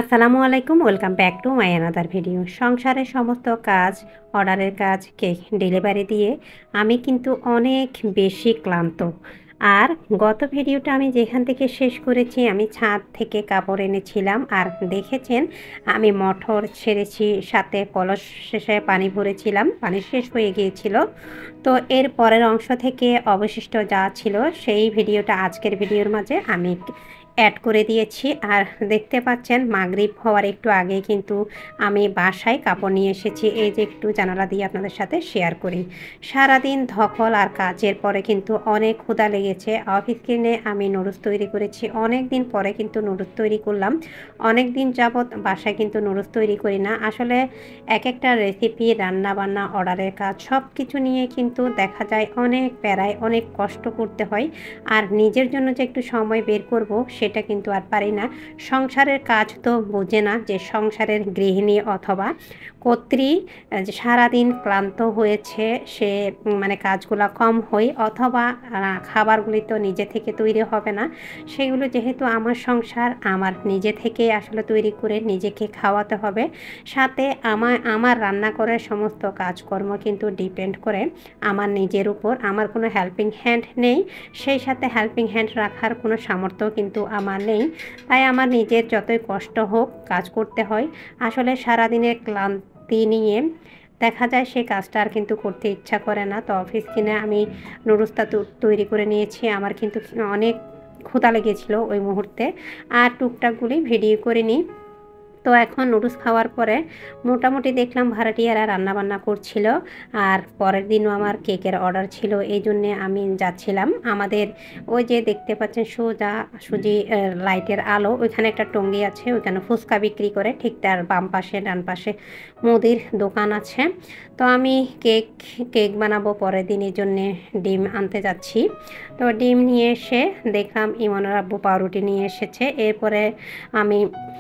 আসসালামু আলাইকুম, welcome back to my another video. সংসারের সমস্ত কাজ, অর্ডারের কাজ, কেক ডেলিভারি দিয়ে আমি কিন্তু অনেক বেশি ক্লান্ত। আর গত ভিডিওটা আমি যেখান থেকে শেষ করেছি, আমি ছাদ থেকে কাপড় এনেছিলাম আর দেখেছেন আমি মটর ছেড়েছি, সাথে কলস শেষে পানি ভরেছিলাম, পানি শেষ হয়ে গিয়েছিল। তো এর পরের অংশ থেকে অবশিষ্ট যা ছিল সেই ভিডিওটা আজকের ভিডিওর মাঝে আমি অ্যাড করে দিয়েছি। আর দেখতে পাচ্ছেন মাগরিব হওয়ার একটু আগে কিন্তু আমি বাসায় কাপড় নিয়ে এসেছি। এই যে একটু জানালা দিয়ে আপনাদের সাথে শেয়ার করি। সারাদিন ধকল আর কাজের পরে কিন্তু অনেক ক্ষুধা লেগেছে। অফিস কিনে আমি নুডলস তৈরি করেছি, অনেক দিন পরে কিন্তু নুডলস তৈরি করলাম। অনেক দিন যাবৎ বাসায় কিন্তু নুডলস তৈরি করি না। আসলে এক একটা রেসিপি, রান্নাবান্না, অর্ডারের কাজ সব কিছু নিয়ে কিন্তু দেখা যায় অনেক প্যারায়, অনেক কষ্ট করতে হয়। আর নিজের জন্য যে একটু সময় বের করব সেটা কিন্তু আর পারি না। সংসারের কাজ তো বোঝে না যে সংসারের গৃহিণী অথবা কর্ত্রী যে সারাদিন ক্লান্ত হয়েছে, সে মানে কাজগুলো কম হয় অথবা খাবারগুলি তো নিজে থেকে তৈরি হবে না। সেগুলো যেহেতু আমার সংসার, আমার নিজে থেকে আসলে তৈরি করে নিজেকে খাওয়াতে হবে। সাথে আমার রান্না করার সমস্ত কাজকর্ম কিন্তু ডিপেন্ড করে আমার নিজের উপর। আমার কোনো হেল্পিং হ্যান্ড নেই, সেই সাথে হেল্পিং হ্যান্ড রাখার কোনো সামর্থ্য কিন্তু আমার নেই। তাই আমার নিজের যতই কষ্ট হোক কাজ করতে হয়। আসলে সারাদিনের ক্লান্তি নিয়ে দেখা যায় সেই কাজটা আর কিন্তু করতে ইচ্ছা করে না। তো অফিস কিনে আমি নুডলসটা তৈরি করে নিয়েছি। আমার কিন্তু অনেক ক্ষুধা লেগেছিল ওই মুহূর্তে, আর টুকটাকগুলি ভিডিও করে নিই। তো এখন নুডলস খাওয়ার পরে মোটামুটি দেখলাম ভাড়াটিয়ারা রান্নাবান্না করছিল। আর পরের দিনও আমার কেকের অর্ডার ছিল, এই জন্যে আমি যাচ্ছিলাম। আমাদের ওই যে দেখতে পাচ্ছেন সোজা সুজি লাইটের আলো, ওইখানে একটা টঙ্গি আছে, ওইখানে ফুচকা বিক্রি করে, ঠিক তার বাম পাশে ডান পাশে মুদির দোকান আছে। তো আমি কেক বানাবো পরের দিনের জন্যে, ডিম আনতে যাচ্ছি। তো ডিম নিয়ে এসে দেখলাম ইমনের আব্বু পাউরুটি নিয়ে এসেছে। এরপরে আমি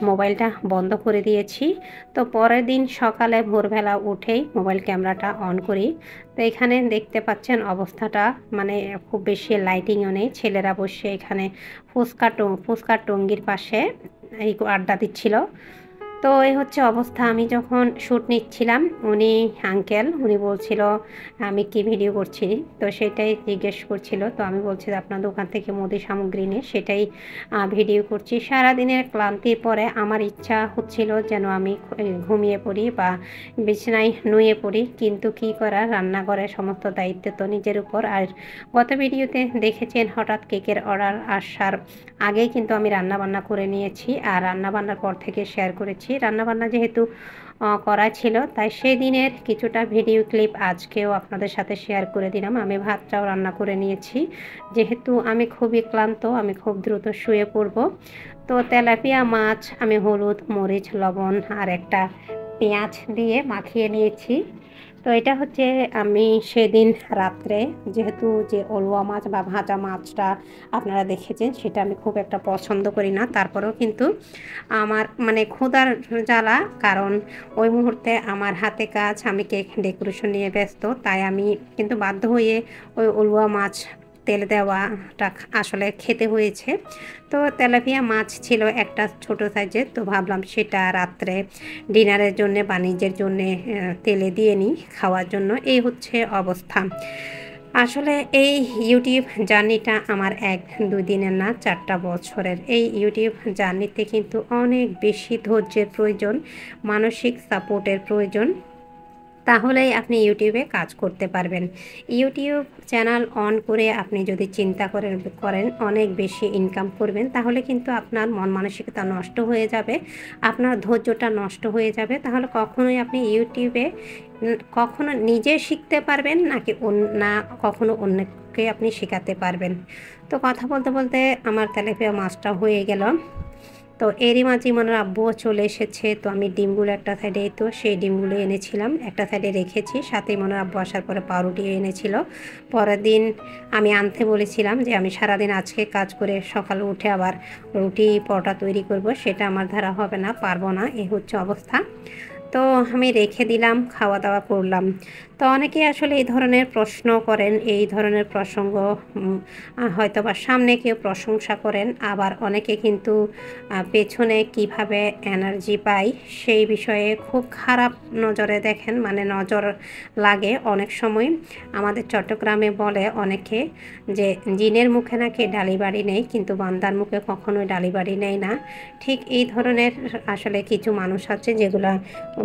মোবাইলটা বন্ধ করে দিয়েছি। তো পরের দিন সকালে ভোরবেলা উঠেই মোবাইল ক্যামেরাটা অন করি। তো এখানে দেখতে পাচ্ছেন অবস্থাটা, মানে খুব বেশি লাইটিংও নেই। ছেলেরা বসে এখানে ফুচকার টঙ্গির পাশে এই আড্ডা দিচ্ছিল। তো এই হচ্ছে অবস্থা। আমি যখন শ্যুট নিচ্ছিলাম, উনি বলছিল আমি কি ভিডিও করছি, তো সেটাই জিজ্ঞেস করছিল। তো আমি বলছি যে আপনার দোকান থেকে মুদি সামগ্রী নিয়ে সেটাই ভিডিও করছি। সারাদিনের ক্লান্তির পরে আমার ইচ্ছা হচ্ছিল যেন আমি ঘুমিয়ে পড়ি বা বিছানায় নুয়ে পড়ি, কিন্তু কি করার, রান্নাঘরের সমস্ত দায়িত্ব তো নিজের উপর। আর গত ভিডিওতে দেখেছেন হঠাৎ কেকের অর্ডার আসার আগেই কিন্তু আমি রান্নাবান্না করে নিয়েছি, আর রান্নাবান্নার পর থেকে শেয়ার করেছি। রান্নাবান্না যেহেতু করা ছিল, তাই সেই দিনের কিছুটা ভিডিও ক্লিপ আজকেও আপনাদের সাথে শেয়ার করে দিলাম। আমি ভাতটাও রান্না করে নিয়েছি, যেহেতু আমি খুবই ক্লান্ত, আমি খুব দ্রুত শুয়ে পড়ব। তো তেলাপিয়া মাছ আমি হলুদ, মরিচ, লবণ আর একটা পেঁয়াজ দিয়ে মাখিয়ে নিয়েছি। তো এটা হচ্ছে আমি সেদিন রাত্রে, যেহেতু যে অলুয়া মাছ বা ভাজা মাছটা আপনারা দেখেছেন, সেটা আমি খুব একটা পছন্দ করি না, তারপরেও কিন্তু আমার মানে ক্ষুধার জ্বালা, কারণ ওই মুহূর্তে আমার হাতে কাজ, আমি কেক ডেকোরেশন নিয়ে ব্যস্ত, তাই আমি কিন্তু বাধ্য হয়ে ওই অলুয়া মাছ তেল দেওয়াটা আসলে খেতে হয়েছে। তো তেলাপিয়া মাছ ছিল একটা ছোট সাইজের, তো ভাবলাম সেটা রাত্রে ডিনারের জন্যে বা নিজের জন্যে তেলে দিয়ে নিই খাওয়ার জন্য। এই হচ্ছে অবস্থা। আসলে এই ইউটিউব জার্নিটা আমার 1-2 দিনের না, 4টা বছরের। এই ইউটিউব জার্নিতে কিন্তু অনেক বেশি ধৈর্যের প্রয়োজন, মানসিক সাপোর্টের প্রয়োজন, তাহলেই আপনি ইউটিউবে কাজ করতে পারবেন। ইউটিউব চ্যানেল অন করে আপনি যদি চিন্তা করেন অনেক বেশি ইনকাম করবেন, তাহলে কিন্তু আপনার মন মানসিকতা নষ্ট হয়ে যাবে, আপনার ধৈর্যটা নষ্ট হয়ে যাবে। তাহলে কখনোই আপনি ইউটিউবে কখনো নিজে শিখতে পারবেন নাকি না কখনো অন্যকে আপনি শেখাতে পারবেন। তো কথা বলতে বলতে আমার তেলাপিয়া মাছটা হয়ে গেল। তো এরই মাঝে ইমনের আব্বুও চলে এসেছে। তো আমি ডিমগুলো একটা সাইডে, তো সেই ডিমগুলো এনেছিলাম একটা সাইডে রেখেছি, সাথে ইমনের আব্বু আসার পরে পাউরুটিও এনেছিল। পরের দিন আমি আনতে বলেছিলাম যে আমি সারাদিন আজকে কাজ করে সকালে উঠে আবার রুটি পরোটা তৈরি করব, সেটা আমার দ্বারা হবে না, পারবো না, এই হচ্ছে অবস্থা। তো তো আমি রেখে দিলাম, খাওয়া দাওয়া করলাম। তো অনেকেই আসলে এই ধরনের প্রশ্ন করেন, এই ধরনের প্রসঙ্গ হয়তোবা সামনে কেউ প্রশংসা করেন, আবার অনেকে কিন্তু পেছনে কিভাবে এনার্জি পায় সেই বিষয়ে খুব খারাপ নজরে দেখেন, মানে নজর লাগে অনেক সময়। আমাদের চট্টগ্রামে বলে অনেকে যে জিনের মুখে নাকি ডালিবাড়ি নেই, কিন্তু বান্দার মুখে কখনোই ডালিবাড়ি নেই না। ঠিক এই ধরনের আসলে কিছু মানুষ আছে যেগুলা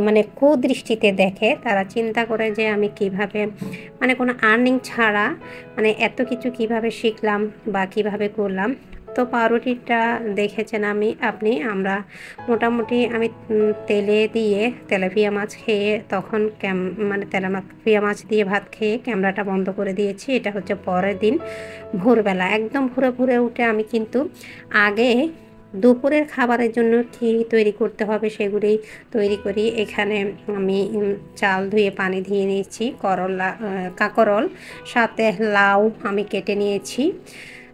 মানে কুদৃষ্টিতে দেখে, তারা চিন্তা করে যে আমি কিভাবে মানে কোনো আর্নিং ছাড়া মানে এত কিছু কিভাবে শিখলাম বা কিভাবে করলাম। তো পাউরুটিটা দেখেছেন আপনি আমরা মোটামুটি আমি তেলে দিয়ে তেলাপিয়া মাছ খেয়ে তখন মানে তেলাপিয়া মাছ দিয়ে ভাত খেয়ে ক্যামেরাটা বন্ধ করে দিয়েছি। এটা হচ্ছে পরের দিন ভোরবেলা, একদম ভোরে ভোরে উঠে আমি কিন্তু আগে দুপুরের খাবারের জন্য কী তৈরি করতে হবে সেগুলি তৈরি করি। এখানে আমি চাল ধুয়ে পানি দিয়ে নিয়েছি, কাঁকরোল সাথে লাউ আমি কেটে নিয়েছি।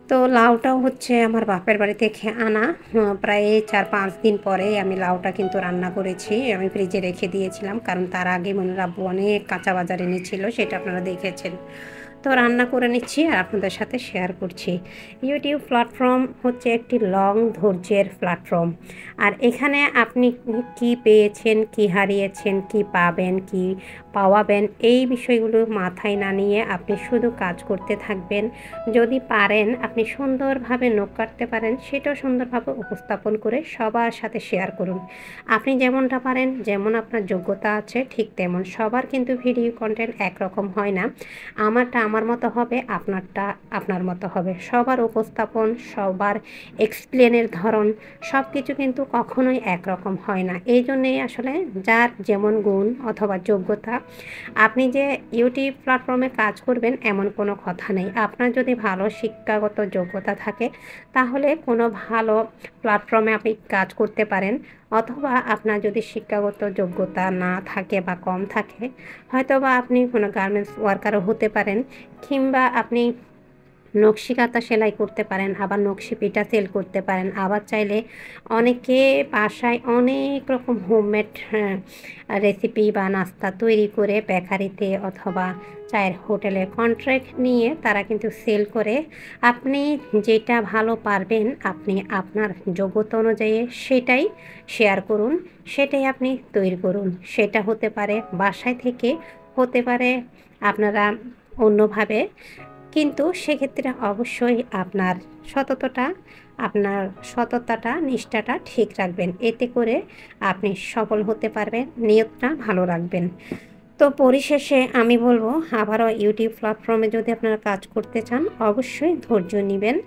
তো লাউটাও হচ্ছে আমার বাপের বাড়ি থেকে আনা, প্রায় 4-5 দিন পরে আমি লাউটা কিন্তু রান্না করেছি। আমি ফ্রিজে রেখে দিয়েছিলাম, কারণ তার আগে মনের আব্বু অনেক কাঁচা বাজার এনেছিল, সেটা আপনারা দেখেছেন। তো রান্না করে নিচ্ছি আর আপনাদের সাথে শেয়ার করছি। ইউটিউব প্ল্যাটফর্ম হচ্ছে একটি লং ধৈর্যের প্ল্যাটফর্ম। আর এখানে আপনি কি পেয়েছেন, কি হারিয়েছেন, কি পাবেন, কি পাওয়াবেন, এই বিষয়গুলো মাথায় না নিয়ে আপনি শুধু কাজ করতে থাকবেন। যদি পারেন আপনি সুন্দরভাবে নখ কাটতে পারেন, সেটাও সুন্দরভাবে উপস্থাপন করে সবার সাথে শেয়ার করুন। আপনি যেমনটা পারেন, যেমন আপনার যোগ্যতা আছে ঠিক তেমন। সবার কিন্তু ভিডিও কন্টেন্ট একরকম হয় না। আমারটা আমার মতো হবে, আপনারটা আপনার মতো হবে। সবার উপস্থাপন, সবার এক্সপ্লেনের ধরন সব কিছু কিন্তু কখনোই একরকম হয় না। এই জন্যেই আসলে যার যেমন গুণ অথবা যোগ্যতা, আপনি যে ইউটিউব প্ল্যাটফর্মে কাজ করবেন এমন কোনো কথা নেই। আপনার যদি ভালো শিক্ষাগত যোগ্যতা থাকে তাহলে কোনো ভালো প্ল্যাটফর্মে আপনি কাজ করতে পারেন, অথবা আপনার যদি শিক্ষাগত যোগ্যতা না থাকে বা কম থাকে, হয়তোবা আপনি কোনো গার্মেন্টস ওয়ার্কারও হতে পারেন, কিংবা আপনি নকশি কাঁথা সেলাই করতে পারেন, আবার নকশি পিঠা সেল করতে পারেন। আবার চাইলে অনেকে বাসায় অনেক রকম হোমমেড রেসিপি বা নাস্তা তৈরি করে বেকারিতে অথবা চায়ের হোটেলে কন্ট্রাক্ট নিয়ে তারা কিন্তু সেল করে। আপনি যেটা ভালো পারবেন আপনি আপনার যোগ্যতা অনুযায়ী সেটাই শেয়ার করুন, সেটাই আপনি তৈরি করুন। সেটা হতে পারে বাসায় থেকে, হতে পারে আপনারা অন্যভাবে, কিন্তু সেক্ষেত্রে অবশ্যই আপনার সততাটা নিষ্ঠাটা ঠিক রাখবেন। এতে করে আপনি সফল হতে পারবেন, নিয়তটা ভালো রাখবেন। তো পরিশেষে আমি বলবো, আবারও ইউটিউব প্ল্যাটফর্মে যদি আপনারা কাজ করতে চান অবশ্যই ধৈর্য নেবেন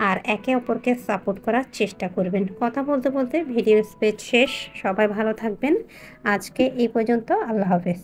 আর একে অপরকে সাপোর্ট করার চেষ্টা করবেন। কথা বলতে বলতে ভিডিও স্পেস শেষ। সবাই ভালো থাকবেন। আজকে এই পর্যন্ত। আল্লাহ হাফেজ।